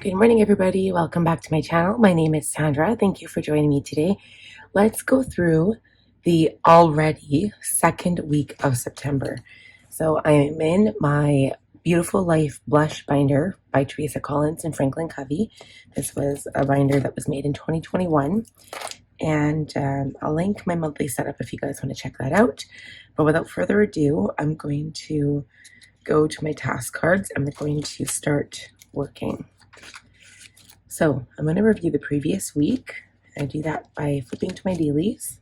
Good morning, everybody. Welcome back to my channel. My name is Sandra. Thank you for joining me today. Let's go through the already second week of September. So I am in my Beautiful Life Blush Binder by Teresa Collins and Franklin Covey. This was a binder that was made in 2021. And I'll link my monthly setup if you guys want to check that out. But without further ado, I'm going to go to my task cards. I'm going to start working. So I'm going to review the previous week. I do that by flipping to my dailies.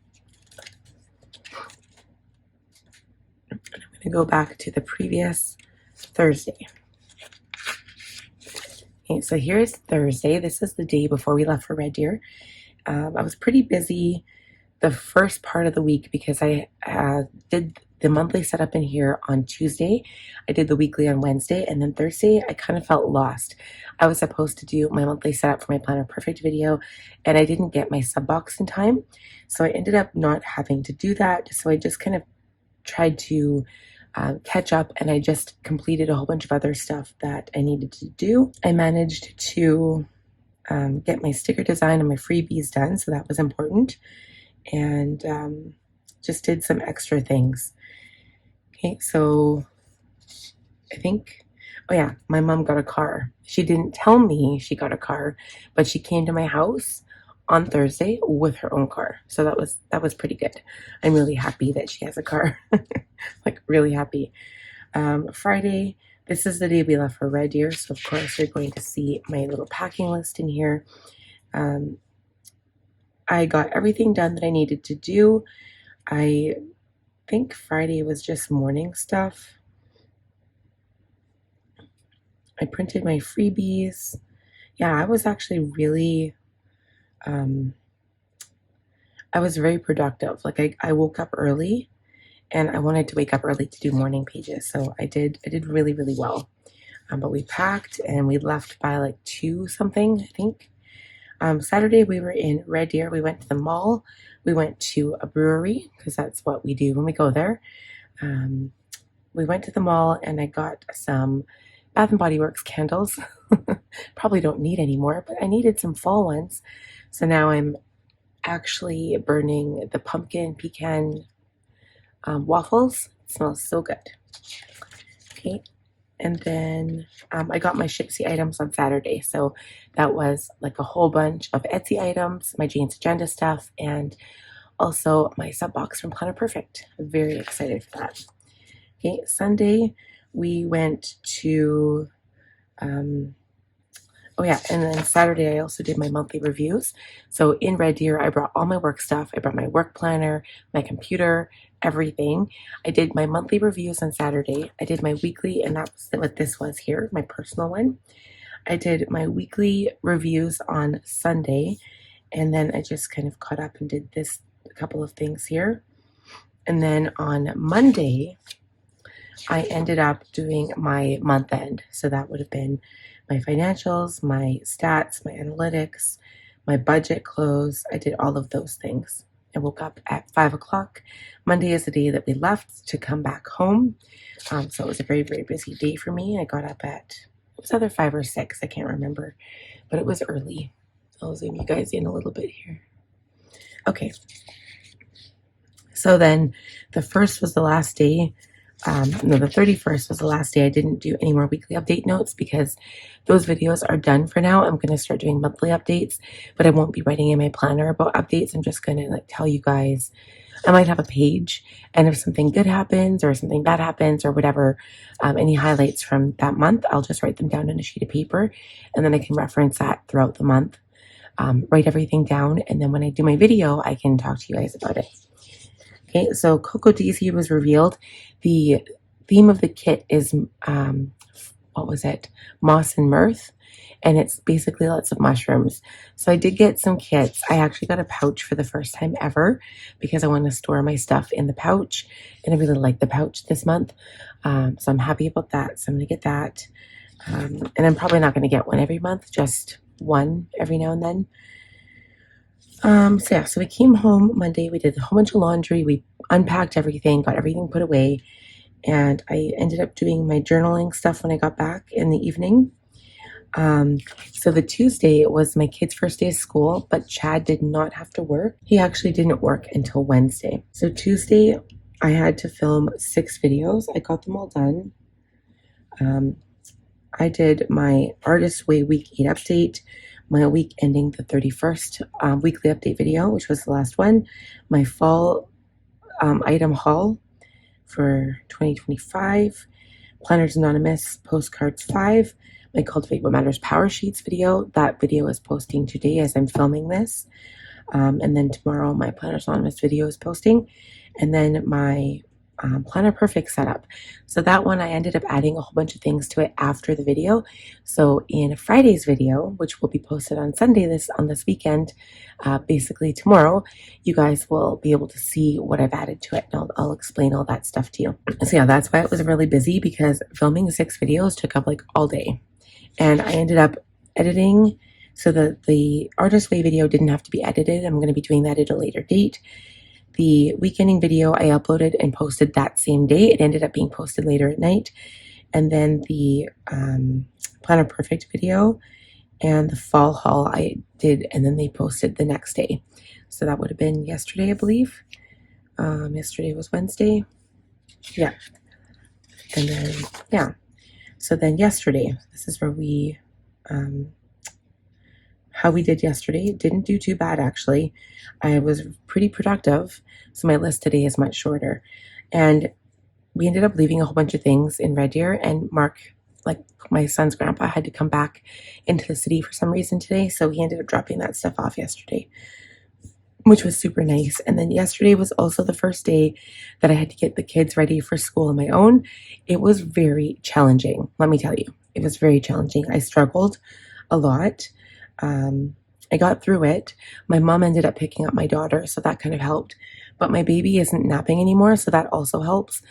And I'm going to go back to the previous Thursday. Okay, so here's Thursday. This is the day before we left for Red Deer. I was pretty busy the first part of the week because I did the monthly setup in here on Tuesday. I did the weekly on Wednesday, and then Thursday I kind of felt lost. I was supposed to do my monthly setup for my Planner Perfect video, and I didn't get my sub box in time, so I ended up not having to do that. So I just kind of tried to catch up, and I just completed a whole bunch of other stuff that I needed to do. I managed to get my sticker design and my freebies done, so that was important, and just did some extra things. Okay, so I think, oh yeah, my mom got a car. She didn't tell me she got a car, but she came to my house on Thursday with her own car. So that was pretty good. I'm really happy that she has a car. Like, really happy. Friday, this is the day we left for Red Deer. So of course you're going to see my little packing list in here. I got everything done that I needed to do. I think Friday was just morning stuff. I printed my freebies. Yeah, I was actually really, I was very productive. Like I woke up early, and I wanted to wake up early to do morning pages. So I did really, really well. But we packed and we left by like 2 something, I think. Saturday we were in Red Deer. We went to the mall. We went to a brewery because that's what we do when we go there. We went to the mall and I got some Bath and Body Works candles. Probably don't need any more, but I needed some fall ones. So now I'm actually burning the pumpkin pecan waffles. It smells so good. Okay. And then I got my Shipsy items on Saturday. So that was like a whole bunch of Etsy items, my Jane's Agenda stuff, and also my sub box from Planner Perfect. I'm very excited for that. Okay, Sunday we went to, oh yeah, and then Saturday I also did my monthly reviews. So in Red Deer, I brought all my work stuff. I brought my work planner, my computer, everything. I did my monthly reviews on Saturday. I did my weekly, and that's what this was here, my personal one. I did my weekly reviews on Sunday, and then I just kind of caught up and did this, a couple of things here. And then on Monday, I ended up doing my month end. So that would have been my financials, my stats, my analytics, my budget close. I did all of those things. I woke up at 5 o'clock. Monday is the day that we left to come back home. So it was a very, very busy day for me. I got up at, it was either 5 or 6, I can't remember, but it was early. I'll zoom you guys in a little bit here. Okay. So then the 1st was the last day. No, the 31st was the last day. I didn't do any more weekly update notes because those videos are done for now. I'm going to start doing monthly updates, but I won't be writing in my planner about updates. I'm just going to like tell you guys. I might have a page, and if something good happens or something bad happens or whatever, any highlights from that month, I'll just write them down on a sheet of paper, and then I can reference that throughout the month, write everything down, and then when I do my video, I can talk to you guys about it. Okay, so Coco Daisy was revealed. The theme of the kit is, what was it? Moss and Mirth. And it's basically lots of mushrooms. So I did get some kits. I actually got a pouch for the first time ever because I want to store my stuff in the pouch. And I really like the pouch this month. So I'm happy about that. So I'm going to get that. And I'm probably not going to get one every month, just one every now and then. So yeah, so we came home Monday, we did a whole bunch of laundry, we unpacked everything, got everything put away, and I ended up doing my journaling stuff when I got back in the evening. So the Tuesday was my kid's first day of school, but Chad did not have to work. He actually didn't work until Wednesday. So Tuesday, I had to film 6 videos. I got them all done. I did my Artist Way Week 8 update, my week ending the 31st weekly update video, which was the last one, my fall item haul for 2025, Planners Anonymous Postcards 5, my Cultivate What Matters Power Sheets video. That video is posting today as I'm filming this. And then tomorrow my Planners Anonymous video is posting. And then my Planner Perfect setup. So that one I ended up adding a whole bunch of things to it after the video. So in Friday's video, which will be posted on Sunday on this weekend, basically tomorrow, you guys will be able to see what I've added to it, and I'll explain all that stuff to you. So yeah, that's why it was really busy, because filming 6 videos took up like all day, and I ended up editing so that the Artist Way video didn't have to be edited. I'm going to be doing that at a later date. The weekending video I uploaded and posted that same day. It ended up being posted later at night. And then the Planner Perfect video and the fall haul I did, and then they posted the next day. So that would have been yesterday, I believe. Yesterday was Wednesday. Yeah. And then, yeah. So then yesterday, this is where we, how we did yesterday. Didn't do too bad, actually. I was pretty productive, so my list today is much shorter. And we ended up leaving a whole bunch of things in Red Deer, and Mark, like my son's grandpa, had to come back into the city for some reason today, so he ended up dropping that stuff off yesterday, which was super nice. And then yesterday was also the first day that I had to get the kids ready for school on my own. It was very challenging, let me tell you. It was very challenging. I struggled a lot. I got through it. My mom ended up picking up my daughter, so that kind of helped. But my baby isn't napping anymore, so that also helps.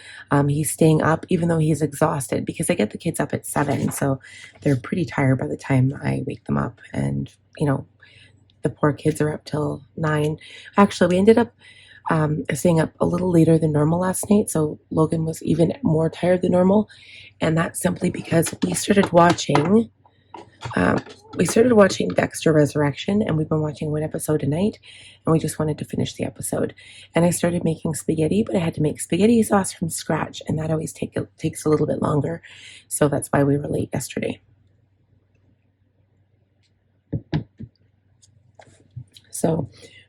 He's staying up even though he's exhausted, because I get the kids up at 7, so they're pretty tired by the time I wake them up. And, you know, the poor kids are up till 9. Actually, we ended up staying up a little later than normal last night, so Logan was even more tired than normal. And that's simply because we started watching Dexter Resurrection, and we've been watching one episode a night, and we just wanted to finish the episode. And I started making spaghetti, but I had to make spaghetti sauce from scratch, and that always takes a little bit longer. So that's why we were late yesterday. So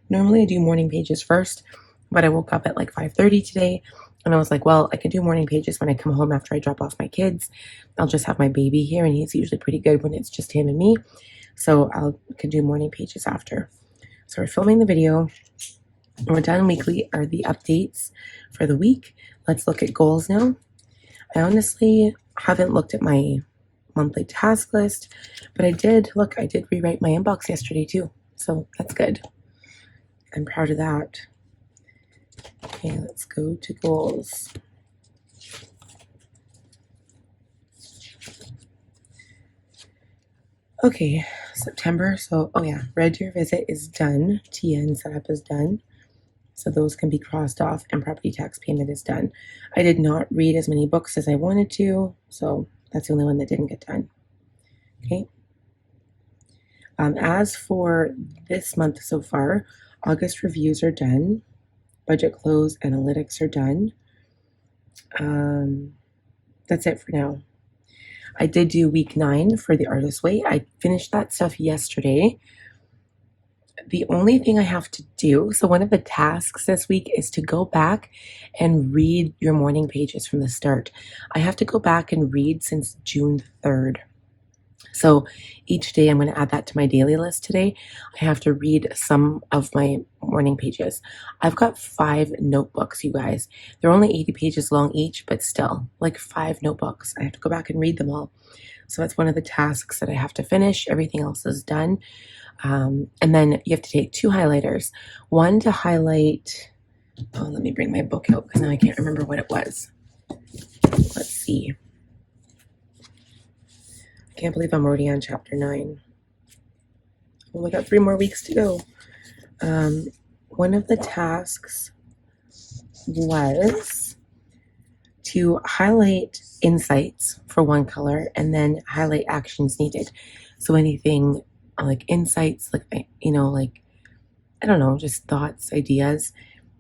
normally I do morning pages first, but I woke up at like 5:30 today, and I was like, well, I can do morning pages when I come home after I drop off my kids. I'll just have my baby here, and he's usually pretty good when it's just him and me. So I can do morning pages after. So we're filming the video. We're done weekly are the updates for the week. Let's look at goals now. I honestly haven't looked at my monthly task list, but I did rewrite my inbox yesterday too. So that's good. I'm proud of that. Okay, let's go to goals. Okay, September. So, oh yeah, Red Deer visit is done. TN setup is done. So those can be crossed off, and property tax payment is done. I did not read as many books as I wanted to, so that's the only one that didn't get done. Okay. As for this month so far, August reviews are done. Budget close analytics are done. That's it for now. I did do week 9 for the Artist Way. I finished that stuff yesterday. The only thing I have to do, so one of the tasks this week is to go back and read your morning pages from the start. I have to go back and read since June 3rd. So each day I'm going to add that to my daily list today. I have to read some of my morning pages. I've got 5 notebooks, you guys. They're only 80 pages long each, but still, like 5 notebooks. I have to go back and read them all. So that's one of the tasks that I have to finish. Everything else is done. And then you have to take 2 highlighters. One to highlight, let me bring my book out because now I can't remember what it was. Let's see. I can't believe I'm already on chapter 9. Well, I got 3 more weeks to go. One of the tasks was to highlight insights for one color and then highlight actions needed. So anything like insights, like, like, I don't know, just thoughts, ideas.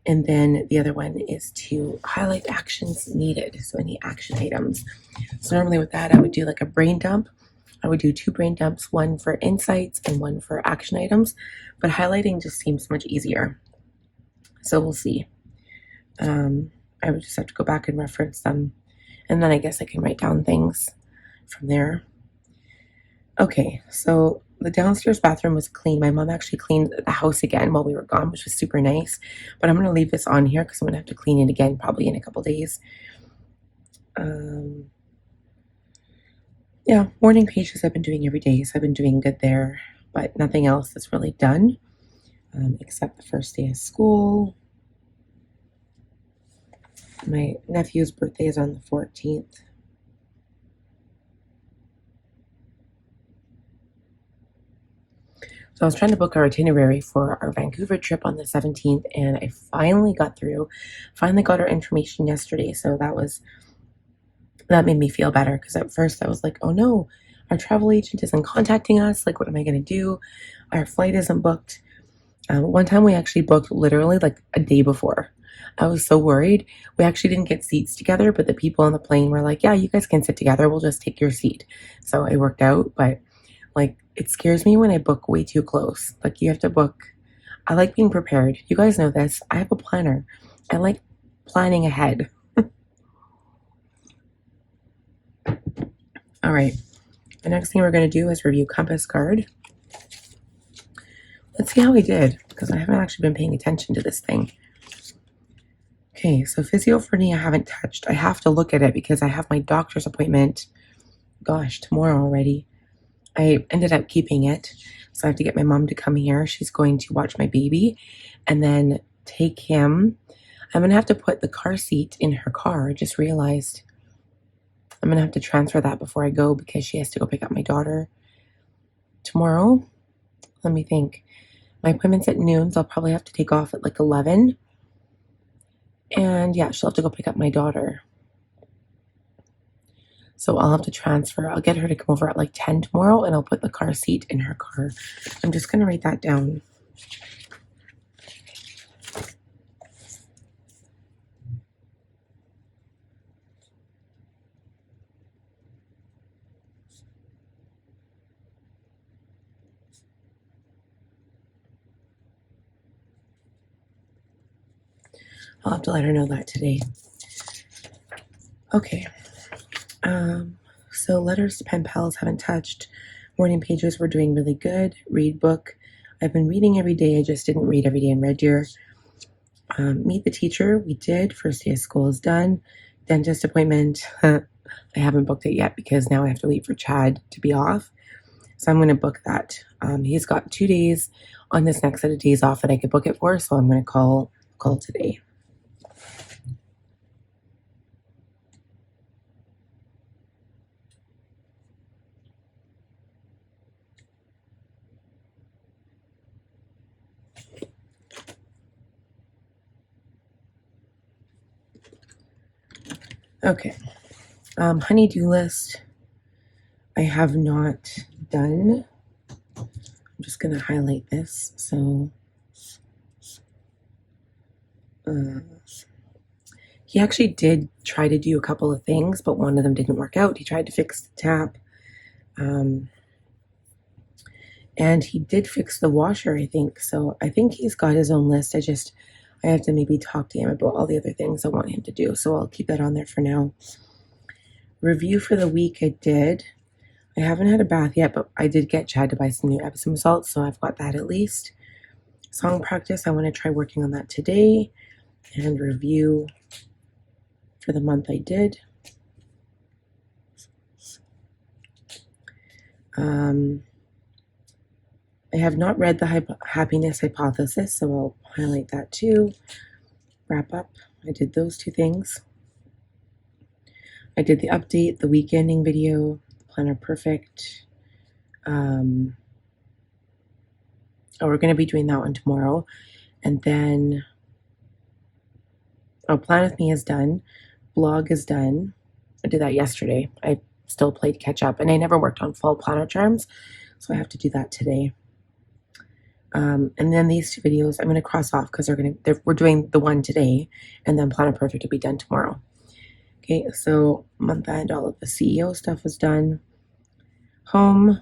And then the other one is to highlight actions needed. So any action items. So normally with that, I would do like a brain dump. I would do 2 brain dumps, one for insights and one for action items. But highlighting just seems much easier. So we'll see. I would just have to go back and reference them. And then I guess I can write down things from there. Okay, so the downstairs bathroom was clean. My mom actually cleaned the house again while we were gone, which was super nice. But I'm going to leave this on here because I'm going to have to clean it again probably in a couple days. Yeah, morning pages I've been doing every day, so I've been doing good there. But nothing else is really done except the first day of school. My nephew's birthday is on the 14th. So I was trying to book our itinerary for our Vancouver trip on the 17th, and I finally got our information yesterday. So that made me feel better because at first I was like, oh no, our travel agent isn't contacting us. Like, what am I going to do? Our flight isn't booked. One time we actually booked literally like a day before. I was so worried. We actually didn't get seats together, but the people on the plane were like, yeah, you guys can sit together. We'll just take your seat. So it worked out, but like, it scares me when I book way too close. Like, you have to book. I like being prepared. You guys know this. I have a planner. I like planning ahead. All right. The next thing we're going to do is review Compass Card. Let's see how I did, because I haven't actually been paying attention to this thing. Okay, so physio for knee I haven't touched. I have to look at it because I have my doctor's appointment, gosh, tomorrow already. I ended up keeping it, so I have to get my mom to come here. She's going to watch my baby and then take him. I'm going to have to put the car seat in her car. I just realized I'm going to have to transfer that before I go because she has to go pick up my daughter tomorrow. Let me think. My appointment's at noon, so I'll probably have to take off at like 11. And yeah, she'll have to go pick up my daughter. So I'll have to transfer. I'll get her to come over at like 10 tomorrow, and I'll put the car seat in her car. I'm just going to write that down. I'll have to let her know that today. Okay. So letters to pen pals haven't touched. Morning pages we're doing really good. Read book. I've been reading every day. I just didn't read every day in Red Deer. Meet the teacher. We did. First day of school is done. Dentist appointment. I haven't booked it yet because now I have to wait for Chad to be off. So I'm going to book that. He's got 2 days on this next set of days off that I could book it for. So I'm going to call today. Okay. Honey-do list. I have not done. I'm just going to highlight this. So he actually did try to do a couple of things, but one of them didn't work out. He tried to fix the tap. And he did fix the washer, I think. So I think he's got his own list. I have to maybe talk to him about all the other things I want him to do. So I'll keep that on there for now. Review for the week I did. I haven't had a bath yet, but I did get Chad to buy some new Epsom salts, so I've got that at least. Song practice, I want to try working on that today. And review for the month I did. I have not read the happiness hypothesis, so I'll highlight that too. Wrap up. I did those 2 things. I did the update, the week ending video, Planner Perfect. We're going to be doing that one tomorrow. And then, Plan With Me is done. Blog is done. I did that yesterday. I still played catch up, and I never worked on fall planner charms. So I have to do that today. And then these two videos I'm going to cross off because we're doing the one today, and then Planet Perfect will be done tomorrow. Okay, so month end, all of the CEO stuff was done. Home,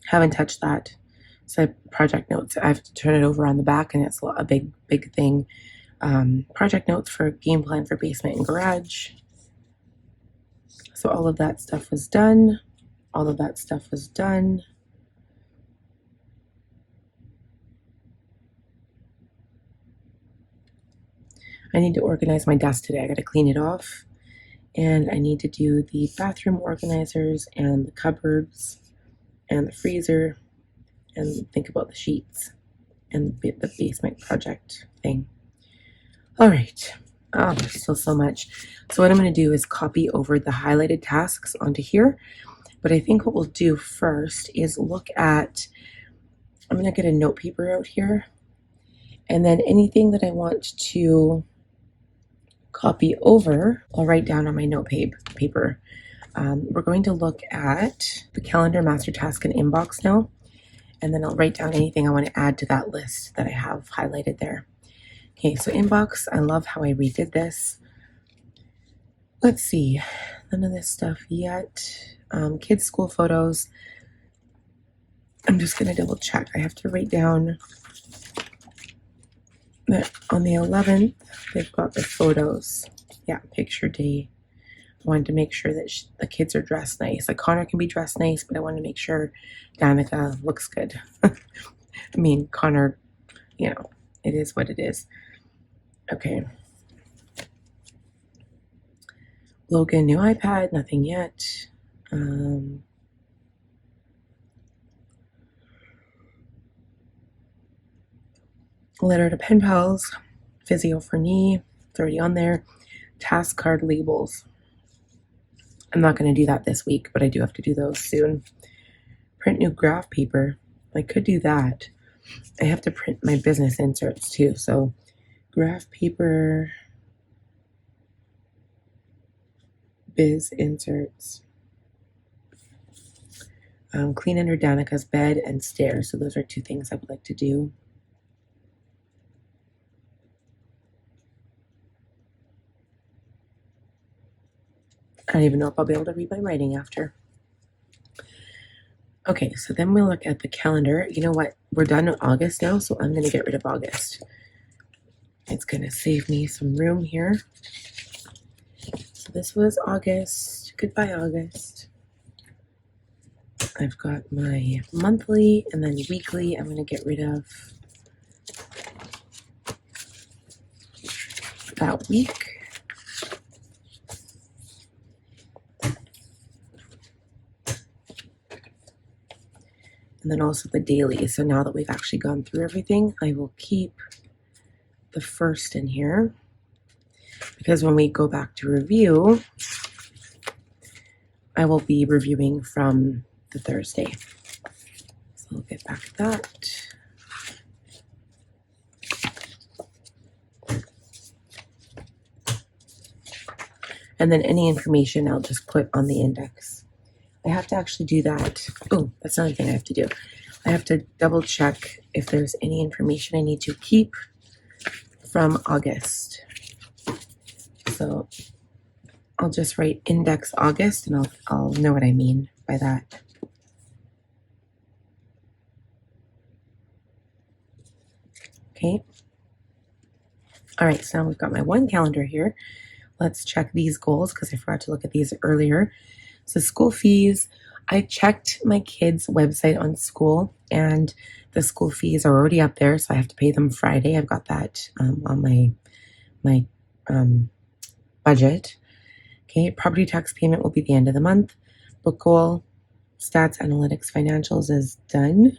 haven't touched that. So project notes, I have to turn it over on the back, and it's a big thing. Project notes for game plan for basement and garage. So all of that stuff was done. All of that stuff was done. I need to organize my desk today. I got to clean it off. And I need to do the bathroom organizers and the cupboards and the freezer and think about the sheets and the basement project thing. All right. Oh, there's still so much. So what I'm going to do is copy over the highlighted tasks onto here. But I think what we'll do first is look at, I'm going to get a note paper out here. And then anything that I want to copy over, I'll write down on my note paper. We're going to look at the calendar, master task, and inbox now. And then I'll write down anything I want to add to that list that I have highlighted there. Okay, so inbox, I love how I redid this. Let's see, none of this stuff yet. Kids' school photos. I'm just going to double check. I have to write down that on the 11th, they've got the photos. Yeah, picture day. I wanted to make sure that the kids are dressed nice. Like Connor can be dressed nice, but I want to make sure Danica looks good. I mean, Connor, you know, it is what it is. Okay. Logan, new iPad, nothing yet. Letter to pen pals, physio for knee, it's already on there. Task card labels. I'm not going to do that this week, but I do have to do those soon. Print new graph paper. I could do that. I have to print my business inserts too, so graph paper, biz inserts. Clean under Danica's bed and stairs. So those are two things I would like to do. I don't even know if I'll be able to read my writing after. Okay, so then we'll look at the calendar. You know what? We're done in August now, so I'm going to get rid of August. It's going to save me some room here. So this was August. Goodbye, August. I've got my monthly and then weekly. I'm going to get rid of that week. And then also the daily. So now that we've actually gone through everything, I will keep the first in here. Because when we go back to review, I will be reviewing from the Thursday. So we'll get back to that. And then any information I'll just put on the index. I have to actually do that. Oh, that's another thing I have to do. I have to double check if there's any information I need to keep from August. So I'll just write index August and I'll know what I mean by that. Okay. All right, so now we've got my one calendar here. Let's check these goals because I forgot to look at these earlier. So school fees, I checked my kids' website on school and the school fees are already up there, so I have to pay them Friday. I've got that on my budget. Okay, property tax payment will be the end of the month. Book goal, stats, analytics, financials is done.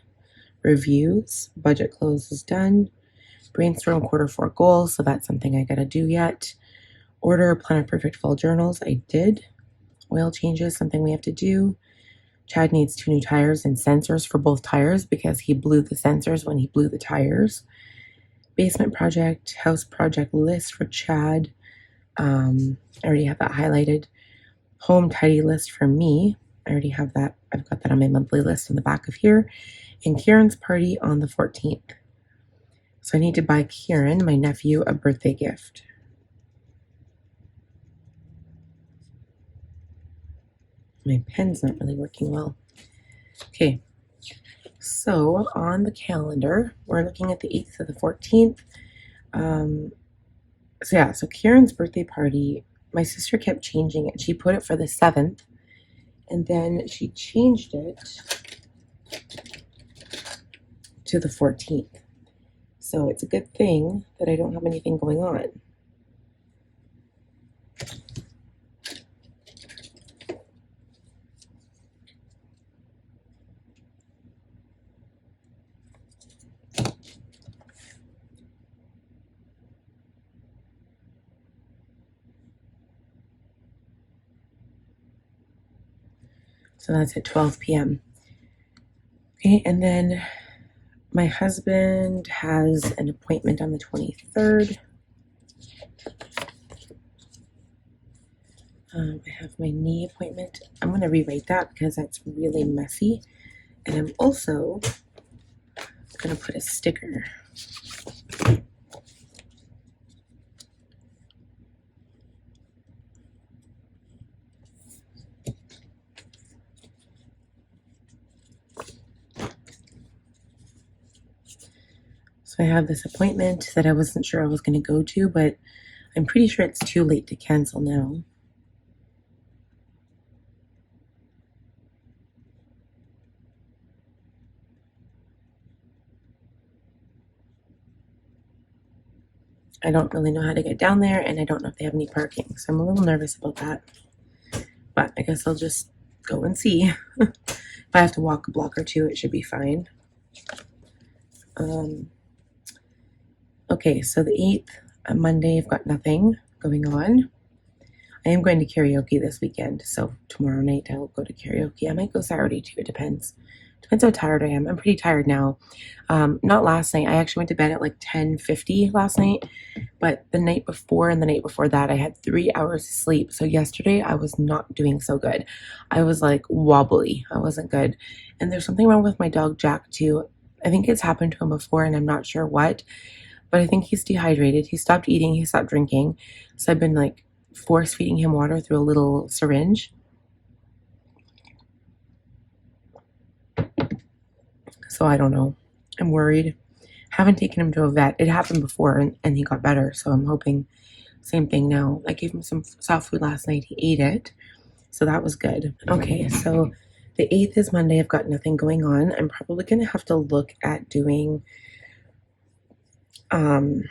Reviews, budget close is done. Brainstorm Q4 goals, so that's something I gotta do yet. Order Planet Perfect fall journals, I did. Oil changes, something we have to do. Chad needs 2 new tires and sensors for both tires because he blew the sensors when he blew the tires. Basement project, house project list for Chad. I already have that highlighted. Home tidy list for me. I already have that. I've got that on my monthly list on the back of here. And Kieran's party on the 14th. So I need to buy Kieran, my nephew, a birthday gift. My pen's not really working well. Okay, so on the calendar, we're looking at the 8th to the 14th. So Kieran's birthday party, my sister kept changing it. She put it for the 7th, and then she changed it to the 14th. So it's a good thing that I don't have anything going on. So that's at 12 p.m. Okay, and then my husband has an appointment on the 23rd. I have my knee appointment. I'm going to rewrite that because that's really messy. And I'm also going to put a sticker. So I have this appointment that I wasn't sure I was going to go to, but I'm pretty sure it's too late to cancel now. I don't really know how to get down there, and I don't know if they have any parking, so I'm a little nervous about that. But I guess I'll just go and see. If I have to walk a block or two, it should be fine. Okay, so the 8th, on Monday, I've got nothing going on. I am going to karaoke this weekend, so tomorrow night I'll go to karaoke. I might go Saturday too, it depends. Depends how tired I am. I'm pretty tired now. Not last night. I actually went to bed at like 10:50 last night, but the night before and the night before that, I had 3 hours of sleep. So yesterday I was not doing so good. I was like wobbly. I wasn't good. And there's something wrong with my dog Jack too. I think it's happened to him before and I'm not sure what, but I think he's dehydrated. He stopped eating, he stopped drinking. So I've been like force feeding him water through a little syringe. So I don't know. I'm worried. Haven't taken him to a vet. It happened before and he got better. So I'm hoping same thing now. I gave him some soft food last night. He ate it. So that was good. Okay, so the 8th is Monday. I've got nothing going on. I'm probably going to have to look at doing, like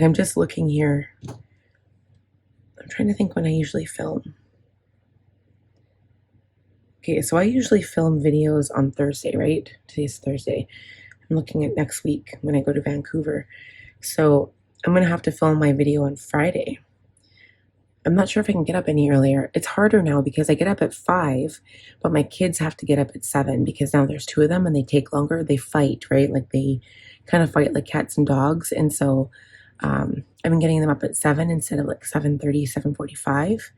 I'm just looking here. I'm trying to think when I usually film. Okay, so I usually film videos on Thursday, right? Today's Thursday. I'm looking at next week when I go to Vancouver. So I'm going to have to film my video on Friday. I'm not sure if I can get up any earlier. It's harder now because I get up at 5, but my kids have to get up at 7 because now there's 2 of them and they take longer. They fight, right? Like they kind of fight like cats and dogs. And so I've been getting them up at 7 instead of like 7:30, 7:45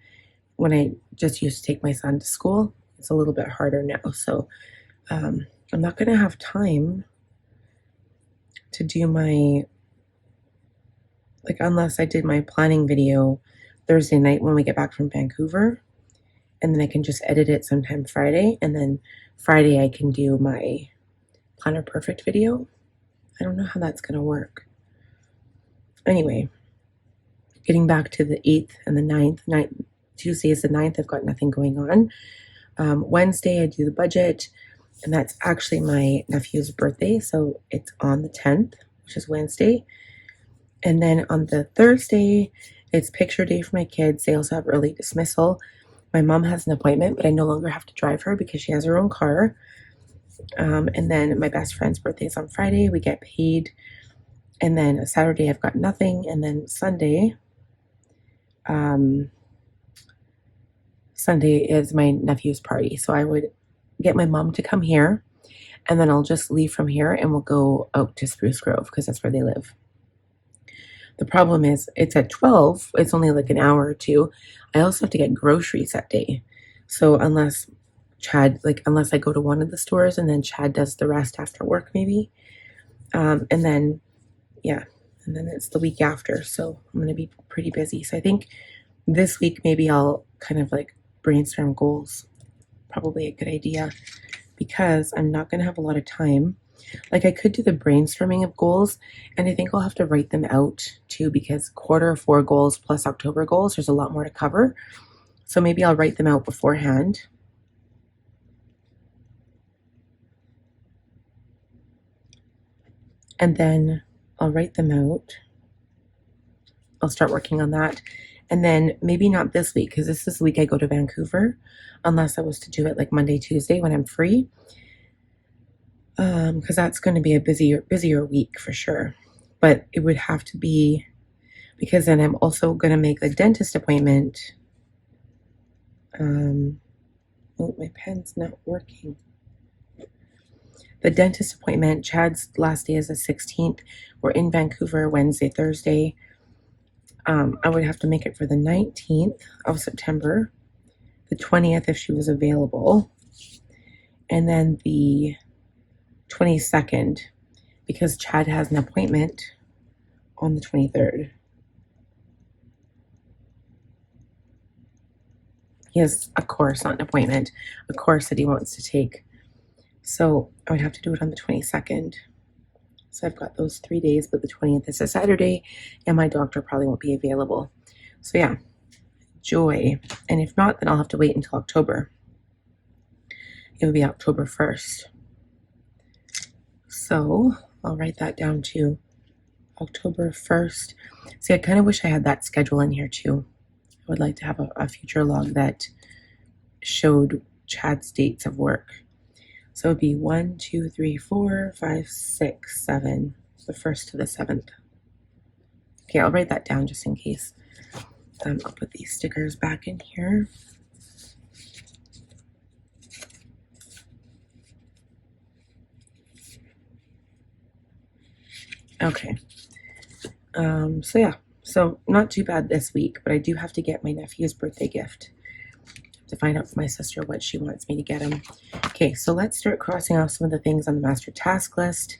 when I just used to take my son to school. It's a little bit harder now. So I'm not going to have time to do my, like, unless I did my planning video Thursday night when we get back from Vancouver, and then I can just edit it sometime Friday, and then Friday I can do my Planner Perfect video. I don't know how that's going to work. Anyway, getting back to the 8th and the 9th. Tuesday is the 9th. I've got nothing going on. Wednesday I do the budget, and that's actually my nephew's birthday, so it's on the 10th, which is Wednesday. And then on the Thursday, it's picture day for my kids. They also have early dismissal. My mom has an appointment, but I no longer have to drive her because she has her own car. And then my best friend's birthday is on Friday. We get paid. And then Saturday, I've got nothing. And then Sunday is my nephew's party. So I would get my mom to come here, and then I'll just leave from here and we'll go out to Spruce Grove because that's where they live. The problem is it's at 12. It's only like an hour or two. I also have to get groceries that day. So unless unless I go to one of the stores and then Chad does the rest after work, maybe. And then, yeah, and then it's the week after. So I'm going to be pretty busy. So I think this week maybe I'll kind of like brainstorm goals. Probably a good idea because I'm not going to have a lot of time. Like I could do the brainstorming of goals, and I think I'll have to write them out too because Q4 goals plus October goals, there's a lot more to cover. So maybe I'll write them out beforehand. And then I'll write them out. I'll start working on that. And then maybe not this week because this is the week I go to Vancouver, unless I was to do it like Monday, Tuesday when I'm free. Because that's going to be a busier week for sure. But it would have to be because then I'm also going to make the dentist appointment. Oh, my pen's not working. The dentist appointment, Chad's last day is the 16th. We're in Vancouver Wednesday, Thursday. I would have to make it for the 19th of September, the 20th if she was available, and then the 22nd because Chad has an appointment on the 23rd. He has a course, not an appointment, a course that he wants to take. So I would have to do it on the 22nd. So I've got those 3 days, but the 20th is a Saturday, and my doctor probably won't be available. So yeah, joy. And if not, then I'll have to wait until October. It would be October 1st. So I'll write that down too. October 1st. See, I kind of wish I had that schedule in here too. I would like to have a future log that showed Chad's dates of work. So it would be 1, 2, 3, 4, 5, 6, 7, the 1st to the 7th. Okay, I'll write that down just in case. I'll put these stickers back in here. Okay. So yeah, so not too bad this week, but I do have to get my nephew's birthday gift to find out from my sister what she wants me to get him. Okay, so let's start crossing off some of the things on the master task list.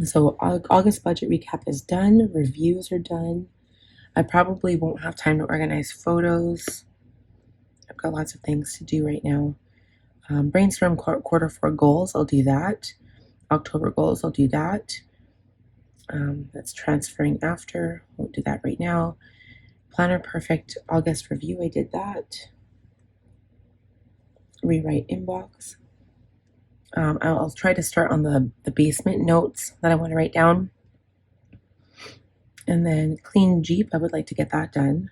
So August budget recap is done. Reviews are done. I probably won't have time to organize photos. I've got lots of things to do right now. Brainstorm Q4 goals, I'll do that. October goals, I'll do that. That's transferring after. Won't do that right now. Planner Perfect August review, I did that. Rewrite inbox. I'll try to start on the basement notes that I want to write down. And then clean Jeep, I would like to get that done.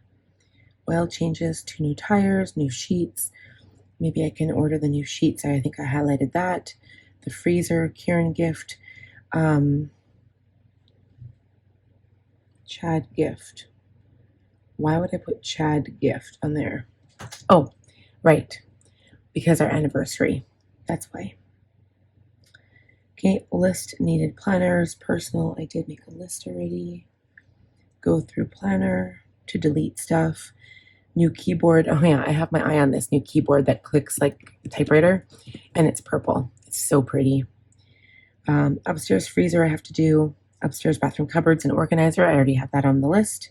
Oil changes, 2 new tires, new sheets. Maybe I can order the new sheets. I think I highlighted that. The freezer, Kieran gift. Chad gift. Why would I put Chad gift on there? Oh, right. Because our anniversary. That's why. Okay, list needed planners. Personal, I did make a list already. Go through planner to delete stuff. New keyboard. Oh yeah, I have my eye on this new keyboard that clicks like a typewriter, and it's purple. It's so pretty. Upstairs freezer I have to do. Upstairs bathroom cupboards and organizer. I already have that on the list.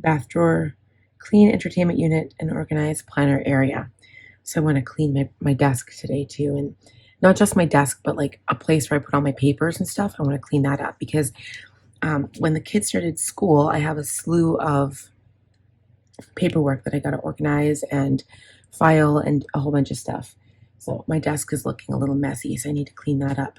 Bath drawer, clean entertainment unit, and organize planner area. So I want to clean my desk today too, and not just my desk, but like a place where I put all my papers and stuff. I want to clean that up because when the kids started school, I have a slew of paperwork that I got to organize and file and a whole bunch of stuff. So my desk is looking a little messy, so I need to clean that up.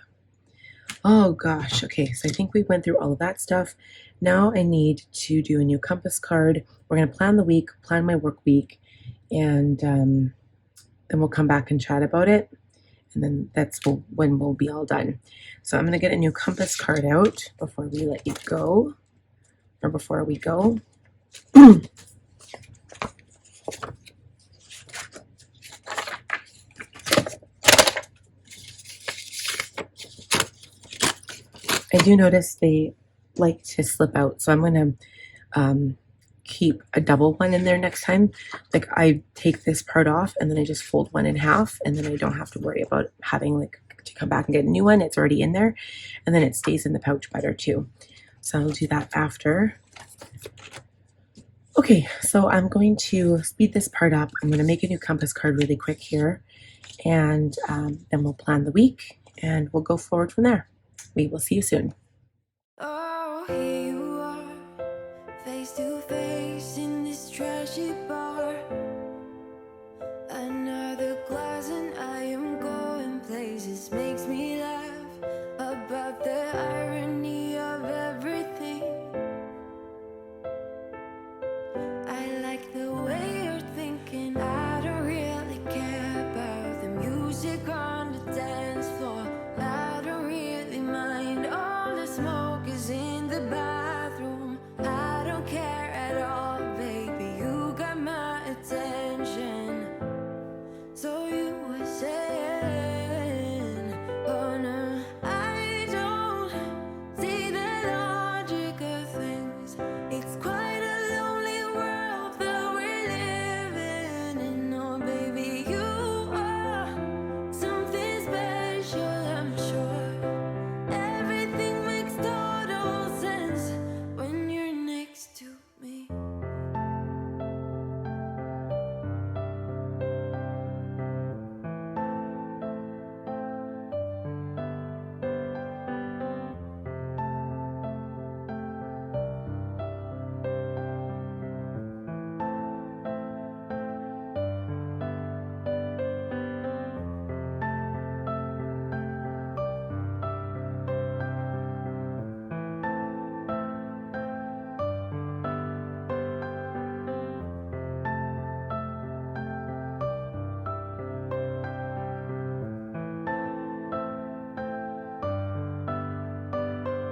Oh gosh, okay, so I think we went through all of that stuff. Now I need to do a new compass card. We're going to plan the week, plan my work week, and then we'll come back and chat about it. And then that's when we'll be all done. So I'm going to get a new compass card out before we let you go, or before we go. I do notice they like to slip out, so I'm going to keep a double one in there next time. Like I take this part off and then I just fold one in half, and then I don't have to worry about having like to come back and get a new one. It's already in there, and then it stays in the pouch better too. So I'll do that after. Okay, so I'm going to speed this part up. I'm going to make a new compass card really quick here, and then we'll plan the week and we'll go forward from there. We will see you soon. Oh, here you are, face to face in this trashy bar. Another glass and I am going places. Makes me laugh about the irony of everything. I like the way you're thinking. I don't really care about the music on the dance floor. I don't really mind. All the smoke is in the bathroom. I don't care at all, baby. You got my attention. So you were saying, oh no, I don't see the logic of things. It's quite a lonely world that we're living in. Oh baby, you are something special, I'm sure. Everything makes total sense when you're next to me.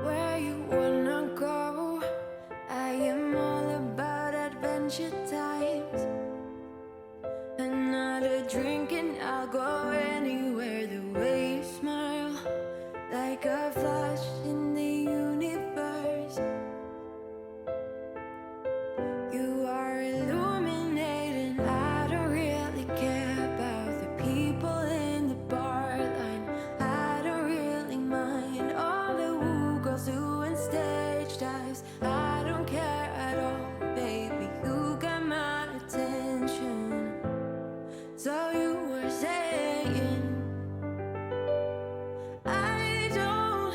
Where you wanna go? I am all about adventure times. Another drink and I'll go anywhere. The way you smile, like a flash in the universe. You are illuminating. I don't really care about the people in the bar line. I don't really mind all the woo girls doing stage dives. I don't care at all, baby. You got my attention. So you were saying, I don't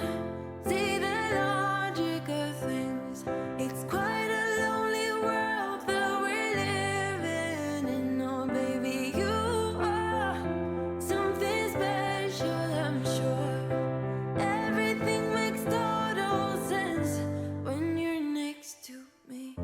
see the logic of things. It's quite a lonely world that we're living in. Oh baby, you are something special, I'm sure. Everything makes total sense when you're next to me.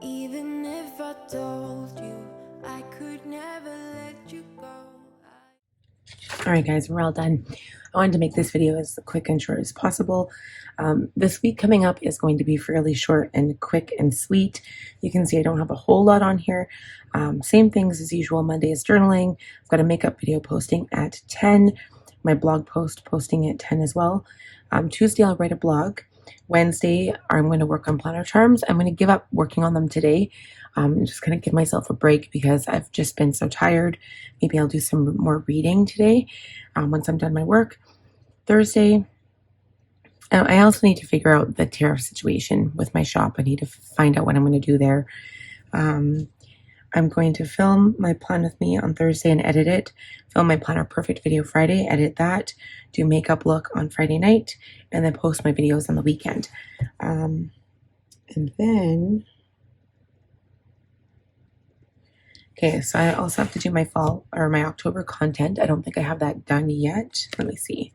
Even if I told you I could never let you go. All right, guys, we're all done. I wanted to make this video as quick and short as possible. This week coming up is going to be fairly short and quick and sweet. You can see I don't have a whole lot on here. Same things as usual. Monday is journaling. I've got a makeup video posting at 10. My blog post posting at 10 as well. Tuesday, I'll write a blog. Wednesday, I'm going to work on planner charms. I'm going to give up working on them today. I'm just going to give myself a break because I've just been so tired. Maybe I'll do some more reading today once I'm done my work. Thursday, I also need to figure out the tariff situation with my shop. I need to find out what I'm going to do there. I'm going to film my plan with me on Thursday and edit it, film my Planner Perfect video Friday, edit that, do makeup look on Friday night, and then post my videos on the weekend. And then, Okay, so I also have to do my fall or my October content. I don't think I have that done yet. Let me see.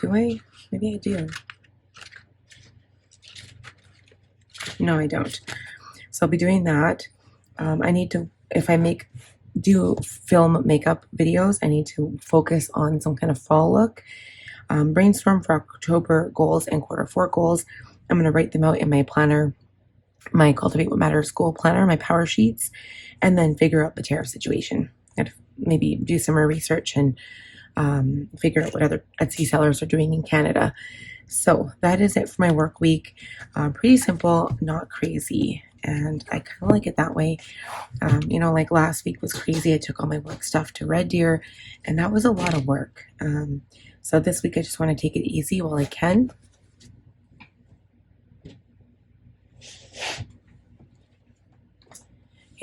Do I? Maybe I do. No, I don't. So I'll be doing that. I need to, if I do film makeup videos, I need to focus on some kind of fall look. Brainstorm for October goals and quarter 4 goals. I'm going to write them out in my planner, my Cultivate What Matters goal planner, my power sheets, and then figure out the tariff situation. And maybe do some more research and figure out what other Etsy sellers are doing in Canada. So that is it for my work week. Pretty simple, not crazy. And I kind of like it that way. Like last week was crazy. I took all my work stuff to Red Deer, and that was a lot of work. So this week I just want to take it easy while I can.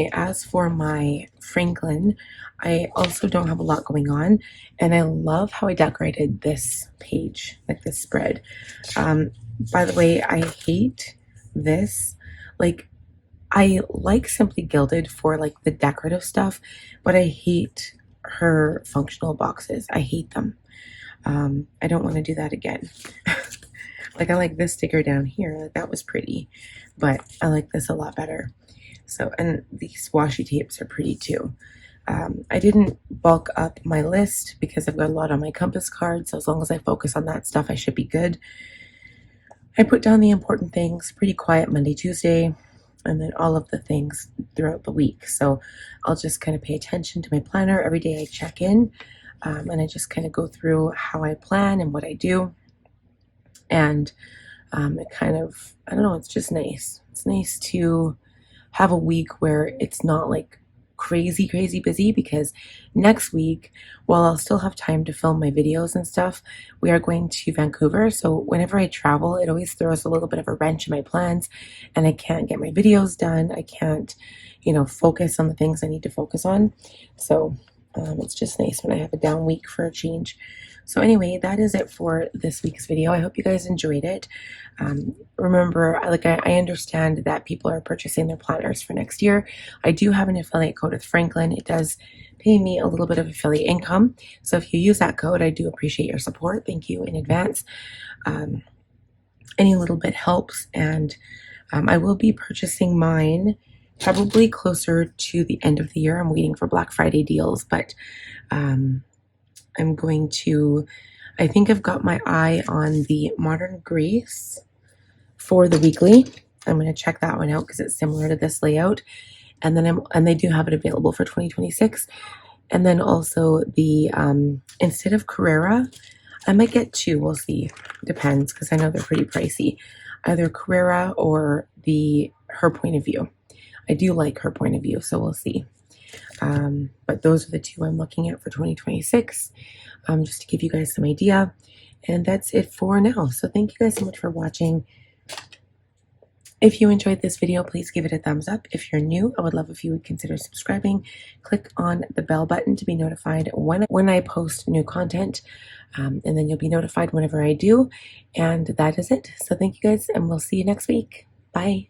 Okay, as for my Franklin, I also don't have a lot going on, and I love how I decorated this page, like this spread. By the way, I hate this. Like, I like Simply Gilded for like the decorative stuff, but I hate her functional boxes. I hate them. I don't want to do that again. Like I like this sticker down here. Like that was pretty, but I like this a lot better. So, and these washi tapes are pretty too. I didn't bulk up my list because I've got a lot on my compass card. So as long as I focus on that stuff, I should be good. I put down the important things, pretty quiet Monday, Tuesday, and then all of the things throughout the week. So I'll just kind of pay attention to my planner. Every day I check in, and I just kind of go through how I plan and what I do. And it kind of, I don't know, it's just nice. It's nice to have a week where it's not like crazy busy, because next week, while I'll still have time to film my videos and stuff, we are going to Vancouver. So whenever I travel, it always throws a little bit of a wrench in my plans, and I can't get my videos done. I can't, focus on the things I need to focus on. So it's just nice when I have a down week for a change. So anyway, that is it for this week's video. I hope you guys enjoyed it. Remember, I understand that people are purchasing their planners for next year. I do have an affiliate code with Franklin. It does pay me a little bit of affiliate income. So if you use that code, I do appreciate your support. Thank you in advance. Any little bit helps. And I will be purchasing mine probably closer to the end of the year. I'm waiting for Black Friday deals, but I'm going to, I think I've got my eye on the Modern Grace for the weekly. I'm going to check that one out because it's similar to this layout. And then they do have it available for 2026. And then also the, instead of Carrera, I might get 2. We'll see. Depends, because I know they're pretty pricey. Either Carrera or Her Point of View. I do like Her Point of View, so we'll see. But those are the 2 I'm looking at for 2026, just to give you guys some idea. And that's it for now. So thank you guys so much for watching. If you enjoyed this video, please give it a thumbs up. If you're new, I would love if you would consider subscribing. Click on the bell button to be notified when I post new content. And then you'll be notified whenever I do. And that is it. So thank you guys, and we'll see you next week. Bye.